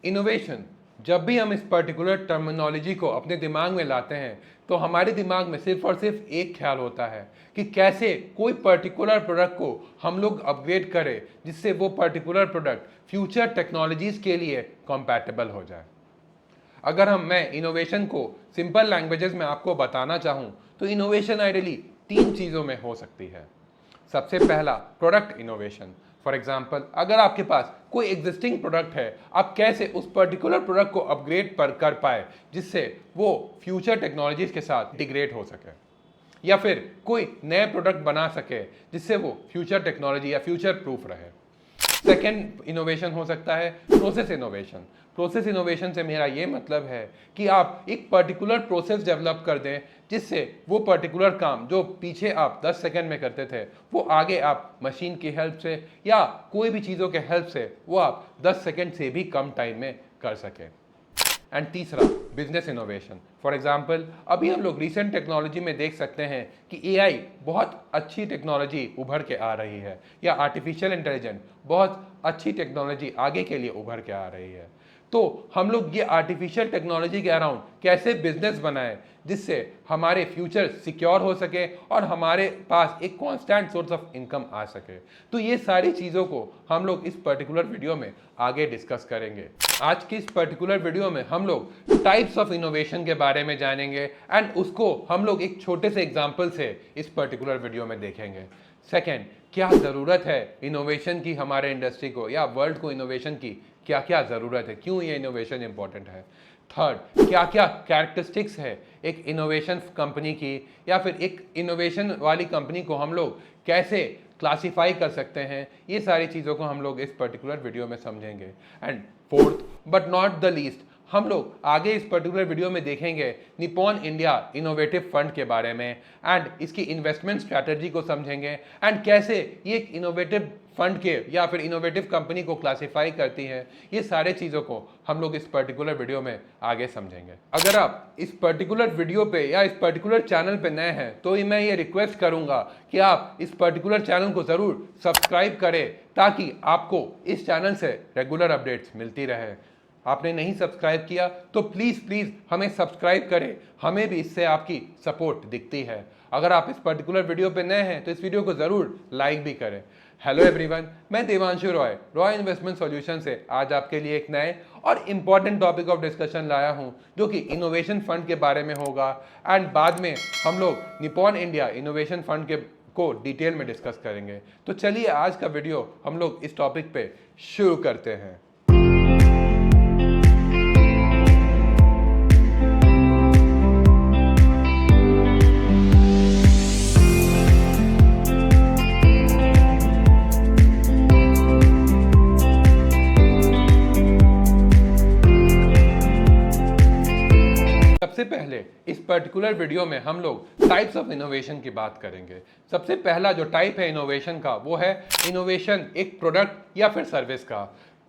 Innovation, जब भी हम इस पर्टिकुलर टर्मिनोलॉजी को अपने दिमाग में लाते हैं तो हमारे दिमाग में सिर्फ और सिर्फ एक ख्याल होता है कि कैसे कोई पर्टिकुलर प्रोडक्ट को हम लोग अपग्रेड करें जिससे वो पर्टिकुलर प्रोडक्ट फ्यूचर टेक्नोलॉजीज के लिए कंपैटिबल हो जाए। अगर मैं इनोवेशन को सिंपल लैंग्वेजेस में आपको बताना चाहूँ तो इनोवेशन आइडियली तीन चीज़ों में हो सकती है। सबसे पहला, प्रोडक्ट इनोवेशन। फॉर एग्जाम्पल, अगर आपके पास कोई एग्जिस्टिंग प्रोडक्ट है, आप कैसे उस पर्टिकुलर प्रोडक्ट को अपग्रेड कर पाए जिससे वो फ्यूचर टेक्नोलॉजीज के साथ इंटीग्रेट हो सके, या फिर कोई नए प्रोडक्ट बना सके जिससे वो फ्यूचर टेक्नोलॉजी या फ्यूचर प्रूफ रहे। सेकेंड इनोवेशन हो सकता है प्रोसेस इनोवेशन। प्रोसेस इनोवेशन से मेरा ये मतलब है कि आप एक पर्टिकुलर प्रोसेस डेवलप कर दें जिससे वो पर्टिकुलर काम जो पीछे आप 10 सेकंड में करते थे वो आगे आप मशीन की हेल्प से या कोई भी चीज़ों के हेल्प से वो आप 10 सेकंड से भी कम टाइम में कर सकें। एंड तीसरा, बिजनेस इनोवेशन। फॉर एग्जाम्पल, अभी हम लोग रिसेंट टेक्नोलॉजी में देख सकते हैं कि एआई बहुत अच्छी टेक्नोलॉजी उभर के आ रही है, या आर्टिफिशियल इंटेलिजेंस बहुत अच्छी टेक्नोलॉजी आगे के लिए उभर के आ रही है। तो हम लोग ये आर्टिफिशियल टेक्नोलॉजी के अराउंड कैसे बिजनेस बनाएं जिससे हमारे फ्यूचर सिक्योर हो सके और हमारे पास एक कांस्टेंट सोर्स ऑफ इनकम आ सके। तो ये सारी चीज़ों को हम लोग इस पर्टिकुलर वीडियो में आगे डिस्कस करेंगे। आज की इस पर्टिकुलर वीडियो में हम लोग टाइप्स ऑफ इनोवेशन के बारे में जानेंगे एंड उसको हम लोग एक छोटे से एग्जाम्पल से इस पर्टिकुलर वीडियो में देखेंगे। सेकेंड, क्या ज़रूरत है इनोवेशन की हमारे इंडस्ट्री को या वर्ल्ड को इनोवेशन की क्या क्या ज़रूरत है, क्यों ये इनोवेशन इंपॉर्टेंट है। थर्ड, क्या क्या कैरेक्टरिस्टिक्स है एक इनोवेशन कंपनी की, या फिर एक इनोवेशन वाली कंपनी को हम लोग कैसे क्लासीफाई कर सकते हैं। ये सारी चीज़ों को हम लोग इस पर्टिकुलर वीडियो में समझेंगे। And fourth but not the least, हम लोग आगे इस पर्टिकुलर वीडियो में देखेंगे निपॉन इंडिया इनोवेटिव फंड के बारे में एंड इसकी इन्वेस्टमेंट स्ट्रैटेजी को समझेंगे एंड कैसे ये एक इनोवेटिव फंड के या फिर इनोवेटिव कंपनी को क्लासिफाई करती है। ये सारे चीज़ों को हम लोग इस पर्टिकुलर वीडियो में आगे समझेंगे। अगर आप इस पर्टिकुलर वीडियो पे या इस पर्टिकुलर चैनल पे नए हैं तो मैं ये रिक्वेस्ट करूंगा कि आप इस पर्टिकुलर चैनल को ज़रूर सब्सक्राइब करें ताकि आपको इस चैनल से रेगुलर अपडेट्स मिलती रहे। आपने नहीं सब्सक्राइब किया तो प्लीज़ हमें सब्सक्राइब करें, हमें भी इससे आपकी सपोर्ट दिखती है। अगर आप इस पर्टिकुलर वीडियो पे नए हैं तो इस वीडियो को ज़रूर लाइक भी करें। हेलो एवरीवन, मैं देवांशु रॉय इन्वेस्टमेंट सॉल्यूशन से आज आपके लिए एक नए और इम्पॉर्टेंट टॉपिक ऑफ डिस्कशन लाया हूं जो कि इनोवेशन फंड के बारे में होगा एंड बाद में हम लोग निपॉन इंडिया इनोवेशन फंड के को डिटेल में डिस्कस करेंगे। तो चलिए आज का वीडियो हम लोग इस टॉपिक पे शुरू करते हैं। सबसे पहले इस पर्टिकुलर वीडियो में हम लोग टाइप्स ऑफ इनोवेशन की बात करेंगे। सबसे पहला जो टाइप है इनोवेशन का वो है इनोवेशन एक प्रोडक्ट या फिर सर्विस का।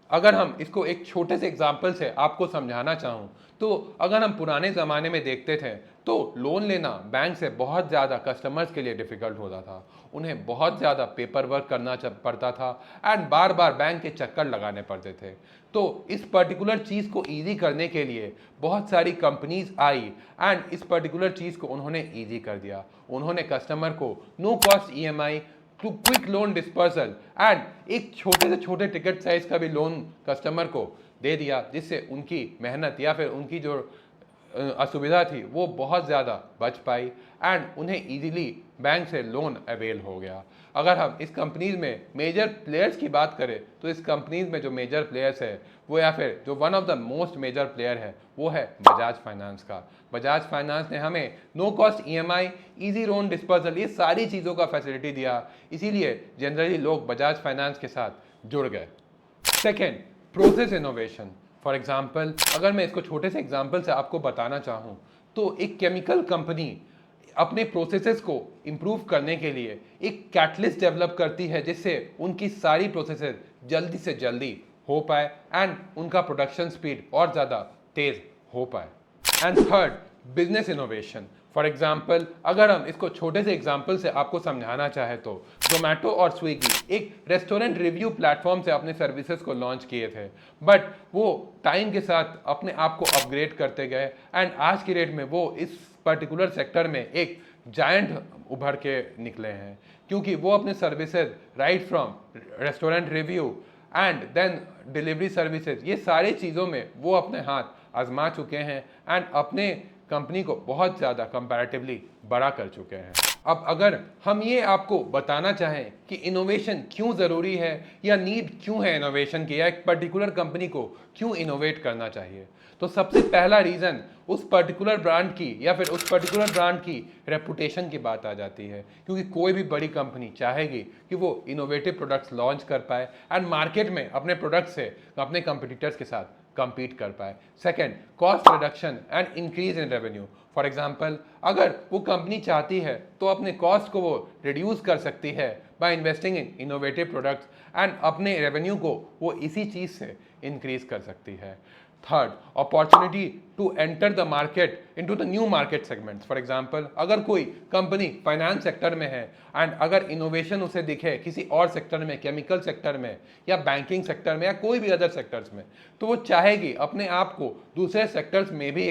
अगर हम इसको एक छोटे से एग्जाम्पल से आपको समझाना चाहूँ तो अगर हम पुराने ज़माने में देखते थे तो लोन लेना बैंक से बहुत ज़्यादा कस्टमर्स के लिए डिफ़िकल्ट होता था। उन्हें बहुत ज़्यादा पेपर वर्क करना पड़ता था एंड बार बार बैंक के चक्कर लगाने पड़ते थे। तो इस पर्टिकुलर चीज़ को ईजी करने के लिए बहुत सारी कंपनीज आई एंड इस पर्टिकुलर चीज़ को उन्होंने ईजी कर दिया। उन्होंने कस्टमर को no cost EMI to quick loan disbursal and एक छोटे से छोटे टिकट साइज का भी लोन कस्टमर को दे दिया जिससे उनकी मेहनत या फिर उनकी जो असुविधा थी वो बहुत ज़्यादा बच पाई एंड उन्हें इजीली बैंक से लोन अवेल हो गया। अगर हम इस कंपनीज में मेजर प्लेयर्स की बात करें तो इस कंपनीज में जो मेजर प्लेयर्स है वो या फिर जो one of the most major player है वो है बजाज फाइनेंस का। बजाज फाइनेंस ने हमें no cost EMI, easy loan disbursal, ये सारी चीज़ों का फैसिलिटी दिया, इसीलिए जनरली लोग बजाज फाइनेंस के साथ जुड़ गए। Second, process innovation. For example, अगर मैं इसको छोटे से एग्जाम्पल से आपको बताना चाहूँ तो एक केमिकल कंपनी अपने प्रोसेसेस को इम्प्रूव करने के लिए एक कैटलिस्ट डेवलप करती है जिससे उनकी सारी प्रोसेसेस जल्दी से जल्दी हो पाए एंड उनका प्रोडक्शन स्पीड और ज़्यादा तेज़ हो पाए। And third, business innovation. For example अगर हम इसको छोटे से एग्जाम्पल से आपको समझाना चाहे तो जोमेटो और स्विगी एक रेस्टोरेंट रिव्यू प्लेटफॉर्म से अपने सर्विसेज को लॉन्च किए थे, बट वो टाइम के साथ अपने आप को अपग्रेड करते गए एंड आज की डेट में वो इस पर्टिकुलर सेक्टर में एक जायंट उभर के निकले हैं, क्योंकि वो अपने services right from restaurant review and then delivery services, ये सारी चीज़ों में वो अपने हाथ आजमा चुके हैं एंड अपने कंपनी को बहुत ज़्यादा कंपैरेटिवली बड़ा कर चुके हैं। अब अगर हम ये आपको बताना चाहें कि इनोवेशन क्यों ज़रूरी है या नीड क्यों है इनोवेशन की, या एक पर्टिकुलर कंपनी को क्यों इनोवेट करना चाहिए, तो सबसे पहला रीज़न उस पर्टिकुलर ब्रांड की या फिर उस पर्टिकुलर ब्रांड की रेपुटेशन की बात आ जाती है, क्योंकि कोई भी बड़ी कंपनी चाहेगी कि वो इनोवेटिव प्रोडक्ट्स लॉन्च कर पाए एंड मार्केट में अपने प्रोडक्ट से अपने कंपटीटर्स के साथ compete कर पाए। Second, cost reduction and increase in revenue. For example अगर वो कंपनी चाहती है तो अपने कॉस्ट को वो रिड्यूस कर सकती है by investing in innovative products and अपने रेवेन्यू को वो इसी चीज़ से इंक्रीज कर सकती है। Third, opportunity to enter the market into the new market segments. For example अगर कोई कंपनी फाइनेंस सेक्टर में है एंड अगर इनोवेशन उसे दिखे किसी और सेक्टर में, केमिकल सेक्टर में या बैंकिंग सेक्टर में या कोई भी अदर सेक्टर्स में, तो वो चाहेगी अपने आप को दूसरे सेक्टर्स में भी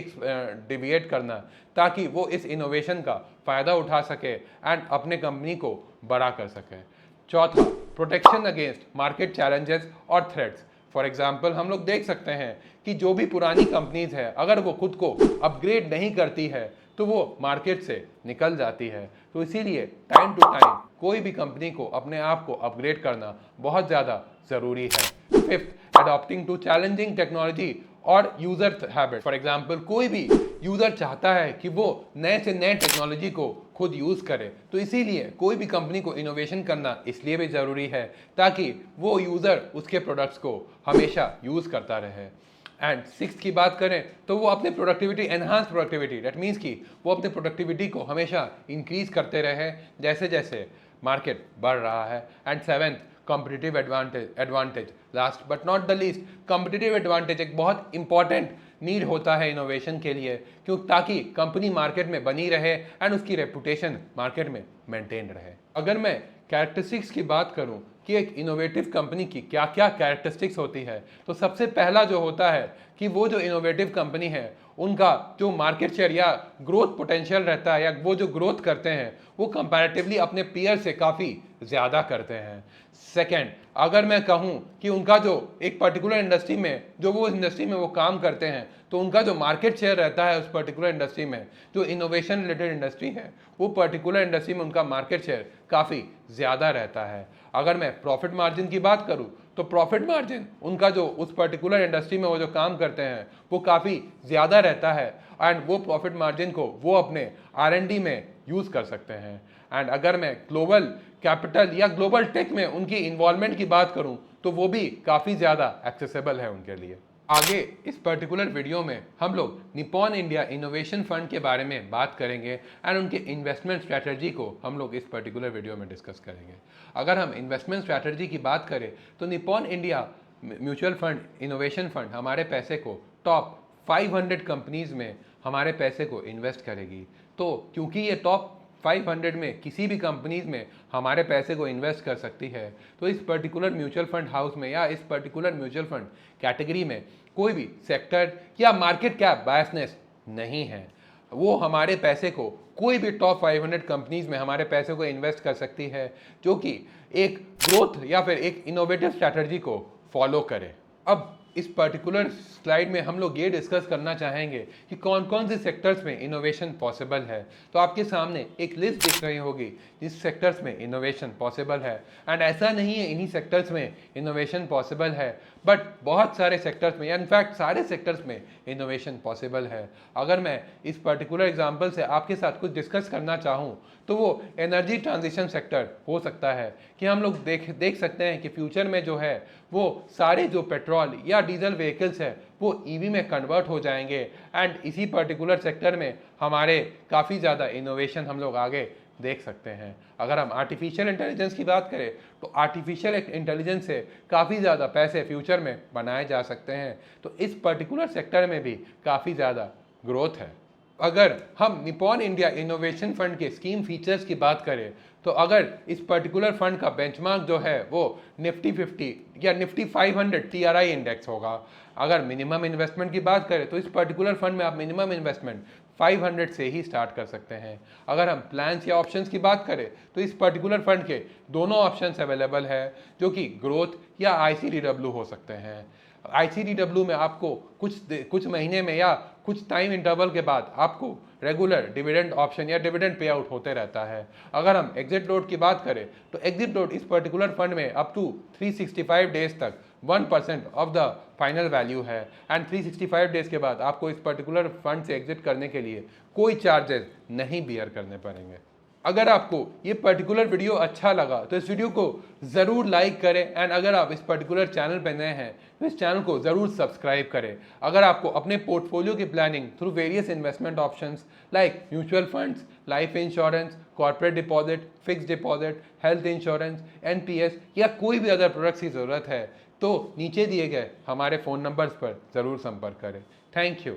डिविएट करना, ताकि वो इस इनोवेशन का फ़ायदा उठा सके एंड अपने कंपनी को बड़ा कर सके। चौथा, प्रोटेक्शन अगेंस्ट मार्केट चैलेंजेस और थ्रेट्स। फॉर एग्जाम्पल हम लोग देख सकते हैं कि जो भी पुरानी कंपनीज है अगर वो खुद को अपग्रेड नहीं करती है तो वो मार्केट से निकल जाती है, तो इसीलिए टाइम टू टाइम कोई भी कंपनी को अपने आप को अपग्रेड करना बहुत ज़्यादा ज़रूरी है। Fifth, adopting to challenging technology और यूज़र हैबिट। फॉर एग्जाम्पल कोई भी यूज़र चाहता है कि वो नए से नए टेक्नोलॉजी को खुद यूज़ करे, तो इसीलिए कोई भी कंपनी को इनोवेशन करना इसलिए भी ज़रूरी है ताकि वो यूज़र उसके प्रोडक्ट्स को हमेशा यूज़ करता रहे। एंड सिक्स की बात करें तो वो अपने productivity, enhance productivity, that means कि वो अपने प्रोडक्टिविटी को हमेशा इंक्रीज करते रहे जैसे जैसे मार्केट बढ़ रहा है। And seventh, competitive advantage. Last but not the least, competitive advantage एक बहुत इंपॉर्टेंट नीड होता है इनोवेशन के लिए, क्यों, ताकि कंपनी मार्केट में बनी रहे एंड उसकी रेपुटेशन मार्केट में मेंटेन रहे। अगर मैं कैरेक्टरिस्टिक्स की बात करूं कि एक इनोवेटिव कंपनी की क्या क्या कैरेक्टरिस्टिक्स होती है, तो सबसे पहला जो होता है कि वो जो इनोवेटिव कंपनी है उनका जो मार्केट शेयर या ग्रोथ पोटेंशियल रहता है, या वो जो ग्रोथ करते हैं वो कंपैरेटिवली अपने पीयर से काफ़ी ज़्यादा करते हैं। सेकेंड, अगर मैं कहूँ कि उनका जो एक पर्टिकुलर इंडस्ट्री में जो वो इंडस्ट्री में वो काम करते हैं तो उनका जो मार्केट शेयर रहता है उस पर्टिकुलर इंडस्ट्री में, जो इनोवेशन रिलेटेड इंडस्ट्री है, वो पर्टिकुलर इंडस्ट्री में उनका मार्केट शेयर काफ़ी ज़्यादा रहता है। अगर मैं प्रॉफिट मार्जिन की बात करूँ तो प्रॉफिट मार्जिन उनका जो उस पर्टिकुलर इंडस्ट्री में वो जो काम करते हैं वो काफ़ी ज़्यादा रहता है एंड वो प्रॉफिट मार्जिन को वो अपने R&D में यूज़ कर सकते हैं। एंड अगर मैं ग्लोबल कैपिटल या ग्लोबल टेक में उनकी इन्वॉल्वमेंट की बात करूं तो वो भी काफ़ी ज़्यादा एक्सेसिबल है उनके लिए। आगे इस पर्टिकुलर वीडियो में हम लोग निप्पॉन इंडिया इनोवेशन फंड के बारे में बात करेंगे एंड उनके इन्वेस्टमेंट स्ट्रैटेजी को हम लोग इस पर्टिकुलर वीडियो में डिस्कस करेंगे। अगर हम इन्वेस्टमेंट स्ट्रैटेजी की बात करें तो Nippon India mutual fund innovation fund हमारे पैसे को टॉप 500 कंपनीज में हमारे पैसे को इन्वेस्ट करेगी। तो क्योंकि ये टॉप 500 में किसी भी कंपनीज में हमारे पैसे को इन्वेस्ट कर सकती है, तो इस पर्टिकुलर म्यूचुअल फंड हाउस में या इस पर्टिकुलर म्यूचुअल फंड कैटेगरी में कोई भी सेक्टर या मार्केट कैप बायसनेस नहीं है। वो हमारे पैसे को कोई भी टॉप 500 कंपनीज में हमारे पैसे को इन्वेस्ट कर सकती है जो कि एक ग्रोथ या फिर एक इनोवेटिव स्ट्रैटेजी को फॉलो करे। अब इस पर्टिकुलर स्लाइड में हम लोग ये डिस्कस करना चाहेंगे कि कौन कौन से सेक्टर्स में इनोवेशन पॉसिबल है। तो आपके सामने एक लिस्ट दिख रही होगी जिस सेक्टर्स में इनोवेशन पॉसिबल है, एंड ऐसा नहीं है इन्हीं सेक्टर्स में इनोवेशन पॉसिबल है, बट बहुत सारे सेक्टर्स में, इनफैक्ट सारे सेक्टर्स में इनोवेशन पॉसिबल है। अगर मैं इस पर्टिकुलर एग्जांपल से आपके साथ कुछ डिस्कस करना चाहूँ तो वो एनर्जी ट्रांजिशन सेक्टर हो सकता है कि हम लोग देख सकते हैं कि फ्यूचर में जो है वो सारे जो पेट्रोल या डीजल व्हीकल्स है वो ईवी में कन्वर्ट हो जाएंगे एंड इसी पर्टिकुलर सेक्टर में हमारे काफ़ी ज़्यादा इनोवेशन हम लोग आगे देख सकते हैं। अगर हम आर्टिफिशियल इंटेलिजेंस की बात करें तो आर्टिफिशियल इंटेलिजेंस से काफ़ी ज़्यादा पैसे फ्यूचर में बनाए जा सकते हैं, तो इस पर्टिकुलर सेक्टर में भी काफ़ी ज़्यादा ग्रोथ है। अगर हम निपॉन इंडिया इनोवेशन फंड के स्कीम फीचर्स की बात करें तो अगर इस पर्टिकुलर फंड का बेंचमार्क जो है वो निफ्टी 50 या निफ्टी 500 टीआरआई इंडेक्स होगा। अगर मिनिमम इन्वेस्टमेंट की बात करें तो इस पर्टिकुलर फंड में आप मिनिमम इन्वेस्टमेंट 500 से ही स्टार्ट कर सकते हैं। अगर हम प्लान्स या ऑप्शंस की बात करें तो इस पर्टिकुलर फंड के दोनों ऑप्शंस अवेलेबल है, जो कि ग्रोथ या आईसीडीडब्ल्यू हो सकते हैं। आईसीडीडब्ल्यू में आपको कुछ महीने में या कुछ टाइम इंटरवल के बाद आपको रेगुलर डिविडेंड ऑप्शन या डिविडेंड पे आउट होते रहता है। अगर हम एग्जिट लोड की बात करें तो एग्जिट लोड इस पर्टिकुलर फंड में अप टू 365 डेज तक 1% ऑफ द फाइनल वैल्यू है एंड 365 डेज के बाद आपको इस पर्टिकुलर फंड से एग्जिट करने के लिए कोई चार्जेस नहीं बियर करने पड़ेंगे। अगर आपको ये पर्टिकुलर वीडियो अच्छा लगा तो इस वीडियो को ज़रूर लाइक करें एंड अगर आप इस पर्टिकुलर चैनल पर नए हैं तो इस चैनल को ज़रूर सब्सक्राइब करें। अगर आपको अपने पोर्टफोलियो की planning through various investment options like mutual funds, life insurance, corporate deposit, fix deposit, health insurance, NPS या कोई भी अदर प्रोडक्ट्स की ज़रूरत है तो नीचे दिए गए हमारे फ़ोन नंबर्स पर ज़रूर संपर्क करें। Thank you.